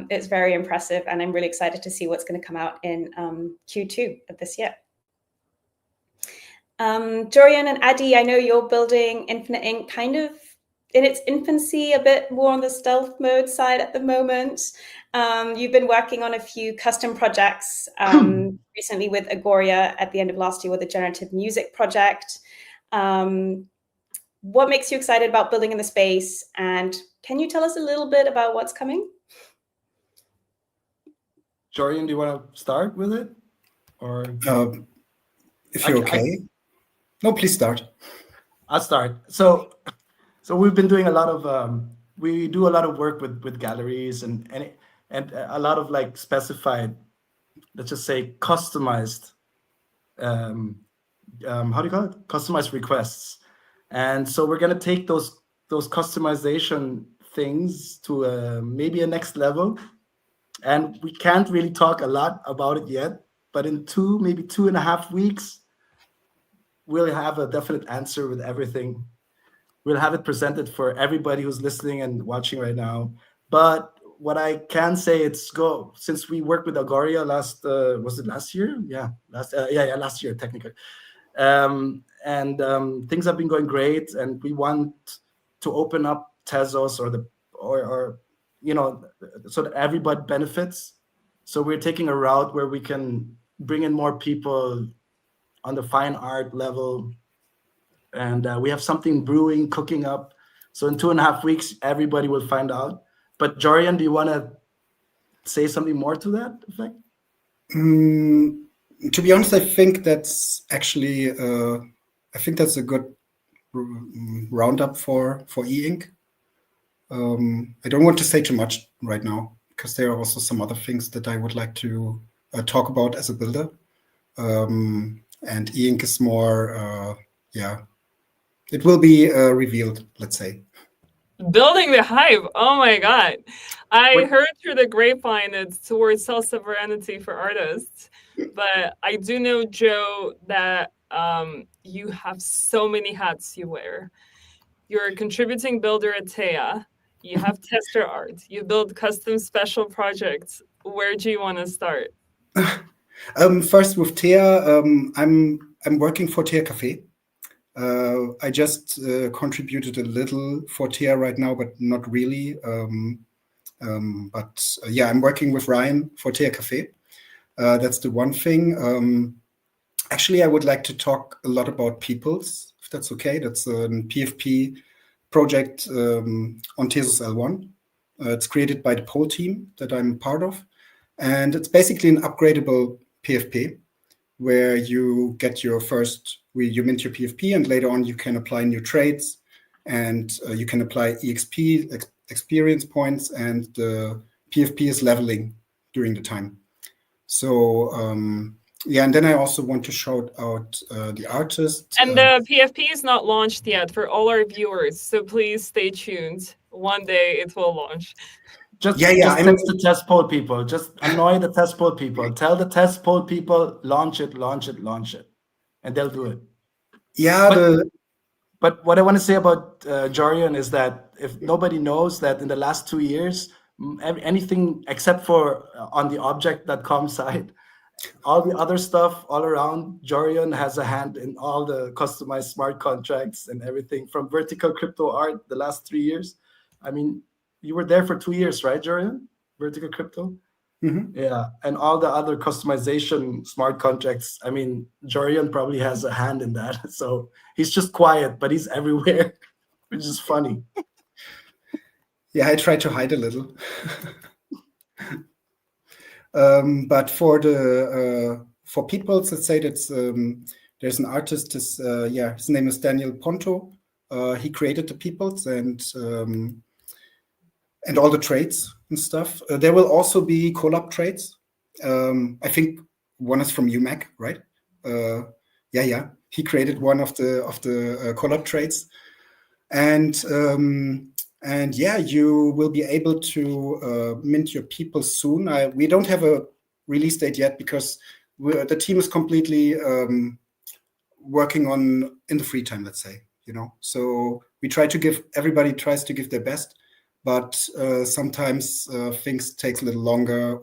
It's very impressive, and I'm really excited to see what's going to come out in Q2 of this year. Jorian and Adi, I know you're building Infinite Ink kind of in its infancy, a bit more on the stealth mode side at the moment. You've been working on a few custom projects recently with Agoria at the end of last year with a generative music project. What makes you excited about building in the space? And can you tell us a little bit about what's coming? Jorian, do you want to start with it? Or if you're okay. No, please start. I'll start. So we've been doing a lot of we do a lot of work with galleries and a lot of like specified, let's just say customized how do you call it? Customized requests. And so we're gonna take those customization things to maybe a next level. And we can't really talk a lot about it yet, but in maybe 2.5 weeks, we'll have a definite answer with everything. We'll have it presented for everybody who's listening and watching right now. But what I can say, since we worked with Agoria was it last year? Yeah, last year technically. Things have been going great, and we want to open up Tezos or so that everybody benefits. So we're taking a route where we can bring in more people on the fine art level, and we have something brewing, cooking up. So in 2.5 weeks, everybody will find out. But Jorian, do you want to say something more to that effect? To be honest, I think that's actually that's a good roundup for e-ink. I don't want to say too much right now because there are also some other things that I would like to talk about as a builder. And e-ink is more, it will be revealed, let's say. Building the hype. Oh my God. I heard through the grapevine it's towards self-sovereignty for artists. But I do know, Joe, that you have so many hats you wear. You're a contributing builder at Teia. You have tester art. You build custom special projects. Where do you want to start? First with Teia, I'm working for Teia Cafe. I just contributed a little for Teia right now, but not really. But I'm working with Ryan for Teia Cafe. That's the one thing. Actually, I would like to talk a lot about Peoples, if that's okay. That's a PFP project on Tezos L1. It's created by the Pole team that I'm part of. And it's basically an upgradable PFP where you get you mint your PFP, and later on you can apply new traits, and you can apply EXP, experience points, and the PFP is leveling during the time. So and then I also want to shout out the artist. And the PFP is not launched yet for all our viewers, so please stay tuned. One day it will launch. Just text the test poll people. Just annoy the test poll people. Tell the test poll people, launch it, and they'll do it. Yeah. But what I want to say about Jorian is that if nobody knows that in the last 2 years, anything except for on the object.com side, all the other stuff all around, Jorian has a hand in all the customized smart contracts and everything from vertical crypto art the last 3 years. I mean, you were there for 2 years, right, Jorian? Vertical crypto? Mm-hmm. Yeah, and all the other customization smart contracts. I mean, Jorian probably has a hand in that. So he's just quiet, but he's everywhere, which is funny. Yeah, I try to hide a little. But for Peoples, let's say that's there's an artist. His name is Daniel Ponto. He created the peoples and all the traits and stuff. There will also be collab traits. I think one is from UMac, right? Yeah. He created one of the collab traits, and yeah, you will be able to mint your people soon. We don't have a release date yet because the team is completely working on in the free time, let's say, so we try to give, everybody tries to give their best, but sometimes things take a little longer,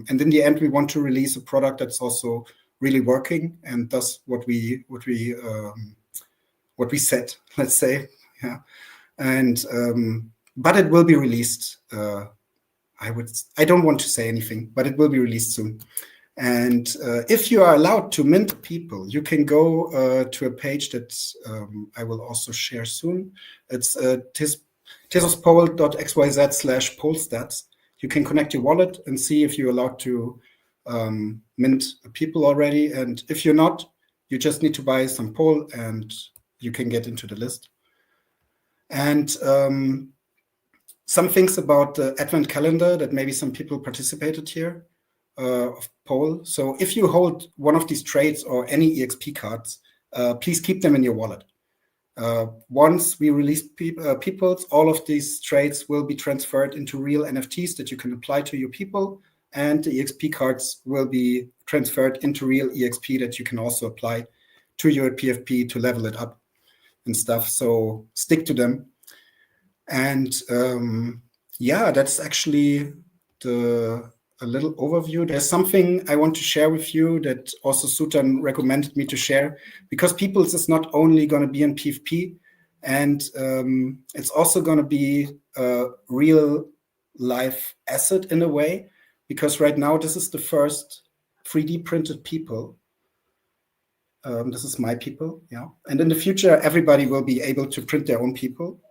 and in the end we want to release a product that's also really working and does what we said, let's say. Yeah. And but it will be released. I don't want to say anything, but it will be released soon. And if you are allowed to mint people, you can go to a page that I will also share soon. It's tezospol.xyz/polstats. You can connect your wallet and see if you're allowed to mint people already. And if you're not, you just need to buy some pol and you can get into the list. And some things about the advent calendar that maybe some people participated here. Of pol. So if you hold one of these traits or any EXP cards, please keep them in your wallet. Once we release peoples, all of these traits will be transferred into real NFTs that you can apply to your people, and the EXP cards will be transferred into real EXP that you can also apply to your PFP to level it up and stuff. So stick to them. And yeah, that's actually a little overview. There's something I want to share with you that also Sutan recommended me to share, because peoples is not only going to be in PFP, and it's also going to be a real life asset in a way, because right now this is the first 3D printed people. This is my people, yeah. And in the future, everybody will be able to print their own people.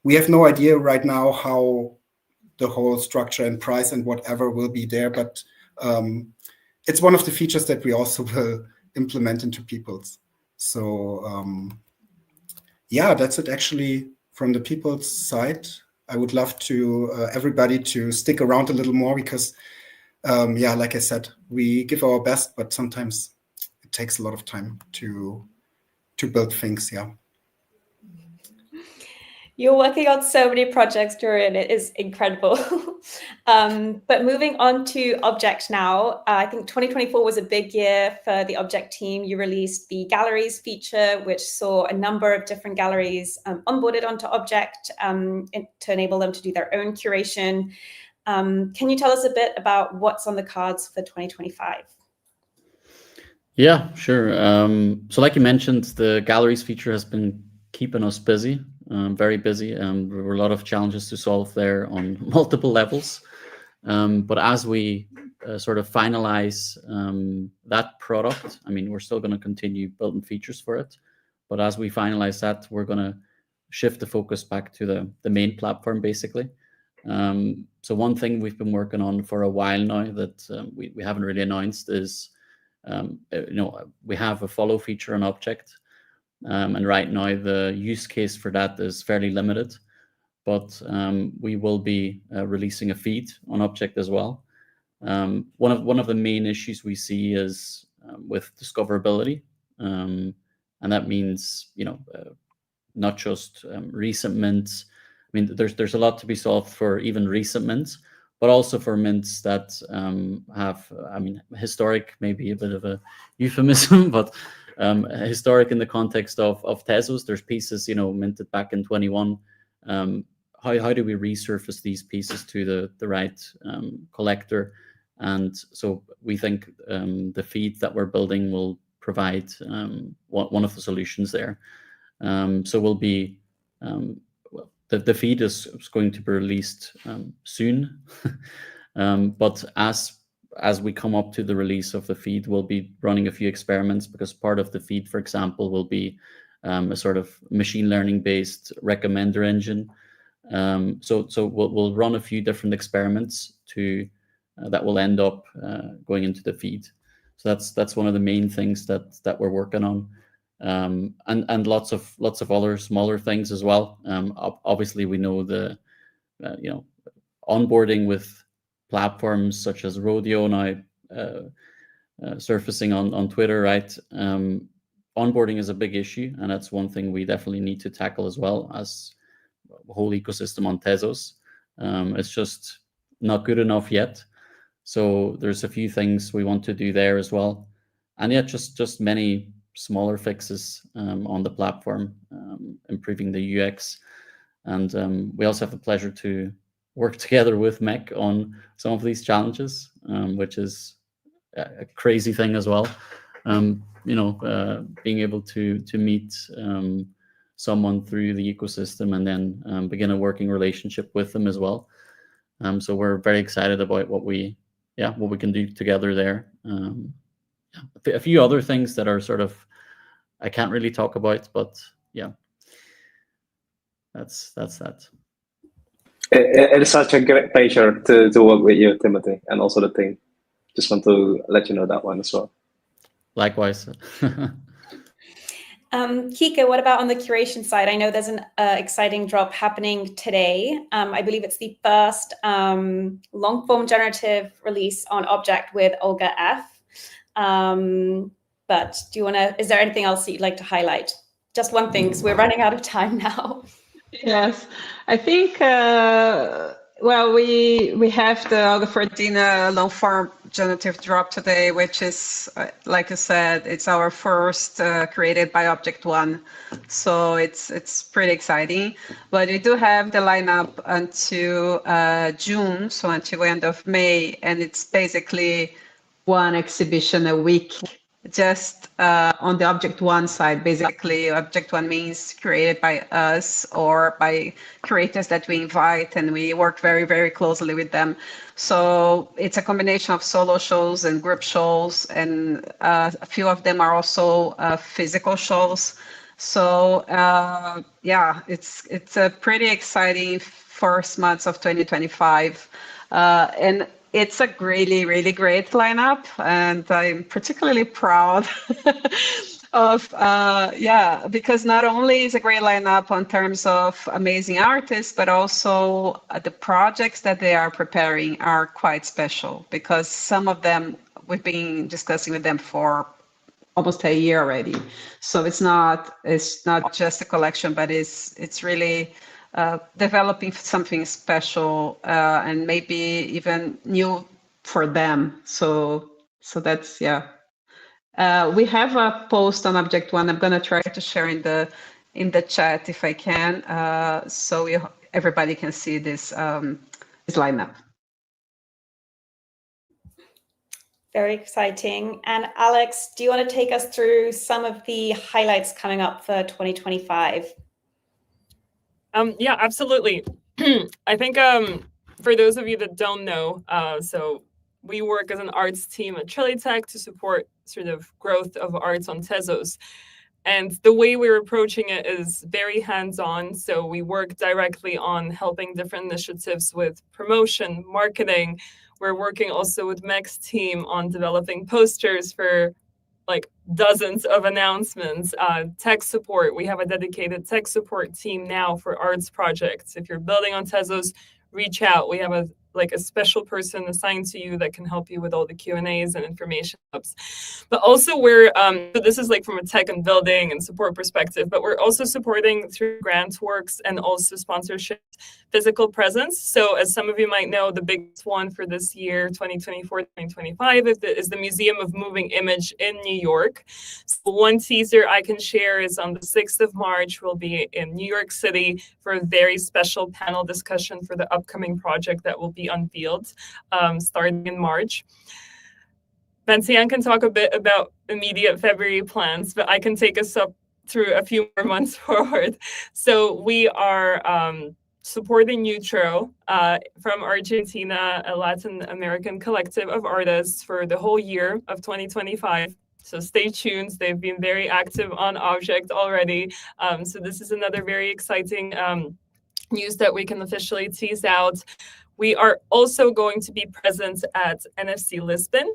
We have no idea right now how the whole structure and price and whatever will be there, but it's one of the features that we also will implement into peoples. So yeah, that's it actually from the people's side. I would love to everybody to stick around a little more, because yeah, like I said, we give our best, but sometimes it takes a lot of time to build things. Yeah. You're working on so many projects, Dorian. It is incredible. But moving on to Object now, I think 2024 was a big year for the Object team. You released the galleries feature, which saw a number of different galleries onboarded onto Object to enable them to do their own curation. Can you tell us a bit about what's on the cards for 2025? Yeah, sure. So like you mentioned, the galleries feature has been keeping us busy. Very busy. There were a lot of challenges to solve there on multiple levels. But as we sort of finalize that product, I mean, we're still going to continue building features for it. But as we finalize that, we're going to shift the focus back to the main platform, basically. So one thing we've been working on for a while now that we haven't really announced is, we have a follow feature on Object. And right now the use case for that is fairly limited, but we will be releasing a feed on Object as well. One of the main issues we see is with discoverability, and that means not just recent mints. I mean, there's a lot to be solved for even recent mints, but also for mints that have, I mean, historic, maybe a bit of a euphemism, but historic in the context of Tezos. There's pieces, minted back in 21. How do we resurface these pieces to the right collector? And so we think the feed that we're building will provide one of the solutions there. So we'll be, the feed is going to be released soon, but as we come up to the release of the feed, we'll be running a few experiments, because part of the feed, for example, will be a sort of machine learning based recommender engine. So we'll run a few different experiments that will end up going into the feed. So that's one of the main things that we're working on. and lots of other smaller things as well. Obviously, we know the onboarding with platforms such as Rodeo now surfacing on Twitter, right? Onboarding is a big issue, and that's one thing we definitely need to tackle as well as the whole ecosystem on Tezos. It's just not good enough yet. So there's a few things we want to do there as well. And yeah, just many smaller fixes on the platform, improving the UX. And we also have the pleasure to work together with MEC on some of these challenges, which is a crazy thing as well. Being able to meet someone through the ecosystem and then begin a working relationship with them as well. So we're very excited about what we can do together there. A few other things that are sort of I can't really talk about, but yeah, that's that. It is such a great pleasure to work with you, Timothy, and also the team. Just want to let you know that one as well. Likewise. Kika, what about on the curation side? I know there's an exciting drop happening today. I believe it's the first long-form generative release on Object with Olga F. But is there anything else that you'd like to highlight? Just one thing, because we're running out of time now. Yes, I think, we have the Olga 14 long-form generative drop today, which is, like I said, it's our first created by Object One. So it's pretty exciting. But we do have the lineup until June, so until end of May, and it's basically one exhibition a week. Just on the Object One side, basically, Object One means created by us or by creators that we invite, and we work very, very closely with them. So it's a combination of solo shows and group shows, and a few of them are also physical shows. So it's a pretty exciting first months of 2025, and it's a really, really great lineup, and I'm particularly proud of, because not only is a great lineup on terms of amazing artists, but also the projects that they are preparing are quite special, because some of them we've been discussing with them for almost a year already. So it's not just a collection, but it's really developing something special and maybe even new for them. So that's, yeah. We have a post on Object One. I'm going to try to share in the chat if I can, so everybody can see this lineup. Very exciting. And Alex, do you want to take us through some of the highlights coming up for 2025? Yeah, absolutely. I think for those of you that don't know, so we work as an arts team at Trilitech to support sort of growth of arts on Tezos. And the way we're approaching it is very hands-on. So we work directly on helping different initiatives with promotion, marketing. We're working also with MEC's team on developing posters for like dozens of announcements, tech support. We have a dedicated tech support team now for arts projects. If you're building on Tezos, reach out. We have a special person assigned to you that can help you with all the Q&As and information hubs. But also this is like from a tech and building and support perspective, but we're also supporting through grant works and also sponsorship physical presence. So as some of you might know, the biggest one for this year, 2024-2025, is the Museum of Moving Image in New York. So one teaser I can share is on the 6th of March, we'll be in New York City for a very special panel discussion for the upcoming project that will be unveiled starting in March. Vincian can talk a bit about immediate February plans, but I can take us up through a few more months forward. So we are supporting Neutro from Argentina, a Latin American collective of artists for the whole year of 2025. So stay tuned. They've been very active on Object already. So this is another very exciting news that we can officially tease out. We are also going to be present at NFC Lisbon,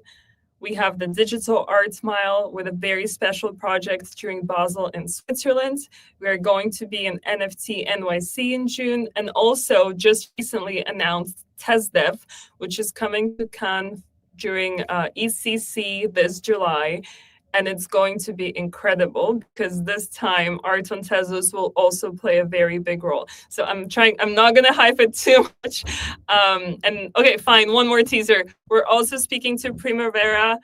We have the Digital Arts Mile with a very special project during Basel in Switzerland. We are going to be in NFT NYC in June, and also just recently announced TezDev, which is coming to Cannes during ECC this July. And it's going to be incredible because this time Art on Tezos will also play a very big role. So I'm not going to hype it too much. And okay, fine, one more teaser. We're also speaking to Primavera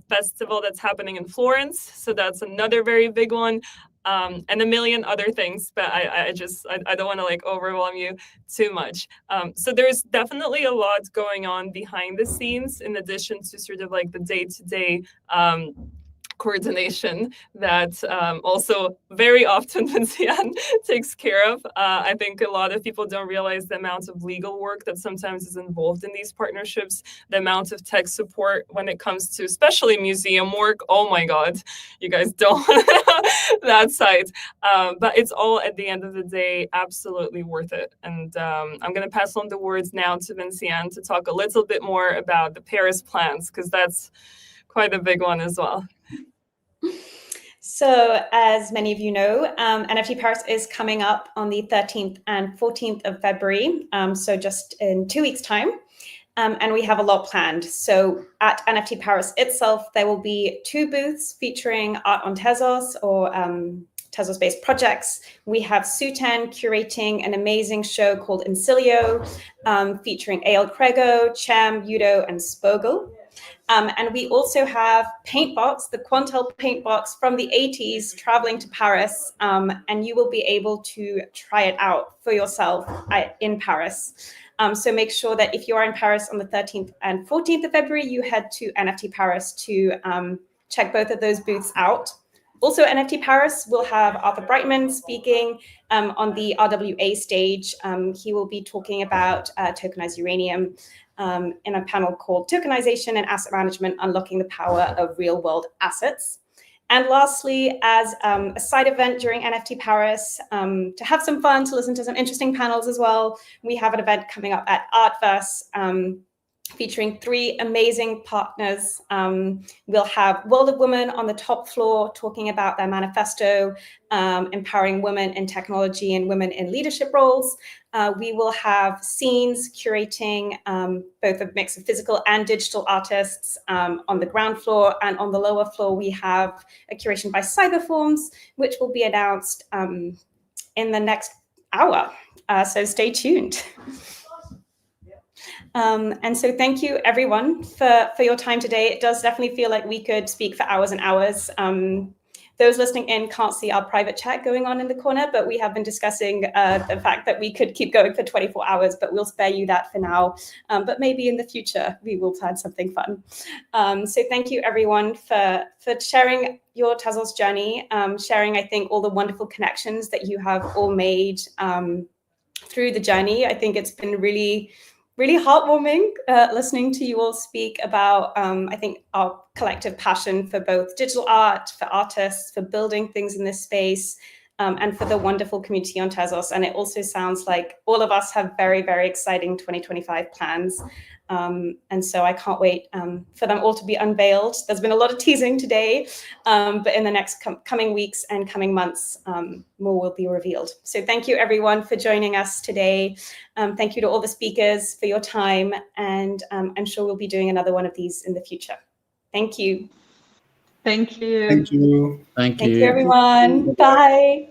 festival that's happening in Florence. So that's another very big one. And a million other things, but I don't want to like overwhelm you too much. So there's definitely a lot going on behind the scenes, in addition to sort of like the day-to-day coordination that also very often Vinciane takes care of. I think a lot of people don't realize the amount of legal work that sometimes is involved in these partnerships, the amount of tech support when it comes to especially museum work. Oh my God, you guys don't that side. But it's all at the end of the day absolutely worth it. And I'm going to pass on the words now to Vinciane to talk a little bit more about the Paris plans, because that's quite a big one as well. So as many of you know, NFT Paris is coming up on the 13th and 14th of February, so just in 2 weeks' time. And we have a lot planned. So at NFT Paris itself, there will be 2 booths featuring art on Tezos or Tezos-based projects. We have Suten curating an amazing show called Incilio, featuring A.L. Crego, Cham, Udo, and Spogel. And we also have Paintbox, the Quantel Paintbox from the 80s, traveling to Paris, and you will be able to try it out for yourself in Paris. So make sure that if you are in Paris on the 13th and 14th of February, you head to NFT Paris to check both of those booths out. Also, NFT Paris will have Arthur Brightman speaking on the RWA stage. He will be talking about tokenized uranium in a panel called Tokenization and Asset Management, Unlocking the Power of Real-World Assets. And lastly, as a side event during NFT Paris, to have some fun, to listen to some interesting panels as well, we have an event coming up at Artverse, featuring 3 amazing partners. We'll have World of Women on the top floor talking about their manifesto, empowering women in technology and women in leadership roles. We will have Scenes curating both a mix of physical and digital artists on the ground floor, and on the lower floor we have a curation by Cyberforms, which will be announced in the next hour. So stay tuned. And so thank you everyone for your time today. It does definitely feel like we could speak for hours and hours. Those listening in can't see our private chat going on in the corner, but we have been discussing the fact that we could keep going for 24 hours, but we'll spare you that for now. But maybe in the future, we will plan something fun. So thank you everyone for sharing your Tezos journey, sharing, I think, all the wonderful connections that you have all made through the journey. I think it's been really heartwarming listening to you all speak about, I think, our collective passion for both digital art, for artists, for building things in this space, and for the wonderful community on Tezos. And it also sounds like all of us have very, very exciting 2025 plans. And so I can't wait for them all to be unveiled. There's been a lot of teasing today, but in the next coming weeks and coming months, more will be revealed. So thank you everyone for joining us today. Thank you to all the speakers for your time, and I'm sure we'll be doing another one of these in the future. Thank you. Thank you. Thank you. Thank Thank you. you everyone. Bye.